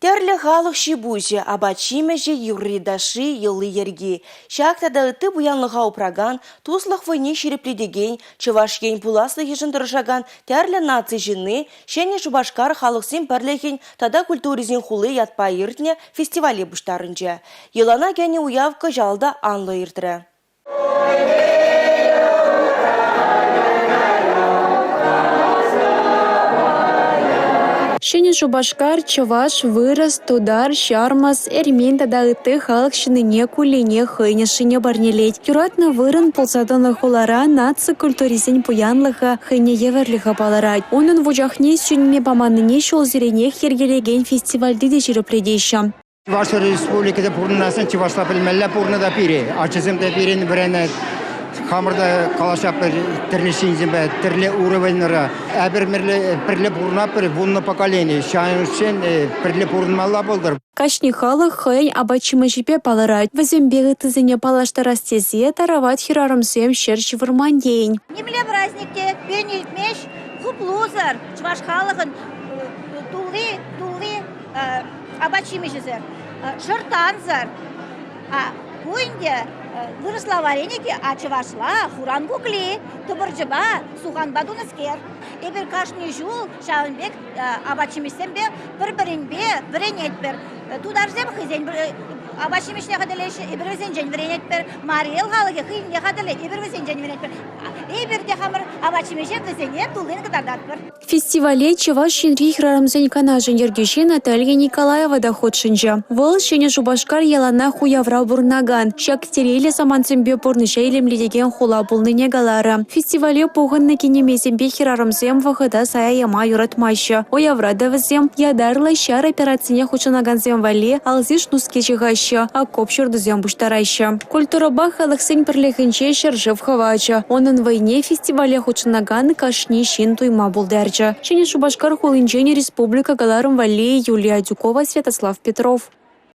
Терлі халық шибузе, абачимеже юридаши йылы ерги. Шақтада ыты буянлыға упраган, туслық войне шерепледеген, чывашкен пуласлы ежін тұрышаган терлі наци жины, шене Шубашкар халықсен пірлеген тада культуризен хулы ятпа иртне фестивале бұштарынча. Йылана гәне уявка жалда анлы иртірі. Шене Шубашкар, Чаваш, Вырос, Тудар, Шармас, Эрмин тада ыты халық шиныне кулине хыйне шине барнелет. Юратна вырын полсадонлы хулара наци культуризен пуянлыха хыйне еверлиха баларать. Onun вужахне сюнме баманыне шол зирене хергелеген фестивальды де жирепледейші. Чуваш республикада пурнасын Чувашла білмелі пурнада пире. Ачызымда пирен бірені Хамырда калашап тірлішінзен бә, тірлі уровенлері. Әбір бірлі пурнап бір вунны поколение. Шайын үшін бірлі пурнмалла болдыр. Кашни халық хыйн абачымы жипе паларать. Вазембегі тізіне палашта растезе тарават хирарымсем шерші вырман дейін. Немле праздникте бенелтмеш хуплузар. Чуваш халығын тулы абачымы жізер. Жыртанзар. Куинде выросла вареники, а чувашла хуран кукли, тубыржыба, сухан бадуныскер. Эбір кашни жул, шағынбек, абачымыстен бе, бір-бірін бе, віренет бір. Тударзем хызен, абачымышне қадылеші, эбір өзен жән віренет бір. Мариел халығы хыйынге қадылы, эбір өзен жән віренет бір. Эбірде қамыр абачымыше кызене тулын қыдардат бір. Фестивале Чаваш Шенри хирарымзен канажын ергеше Наталья Николаева доходшынжа. Выл Шене Шубашкар ялана хуявра бурнаган. Шак терелі саманцембе порныша елемледеген хула булны негалары. Фестивале погынны кенемесембе хирарымзем вахыда сая яма юратмайшы. Оявра давызем ядарлы шар операцине хучынаганзем вале алзиш нуске жығайшы, а копшырдызем буштарайшы. Культураба халықсен бірлігінше шаржыв хавачы. Onun войне фестивале хучынаган кашни шин туйма булдерчы. Шене Шубашкар хулинчене республика галарым вале Юлия Дюкова, Святослав Петров.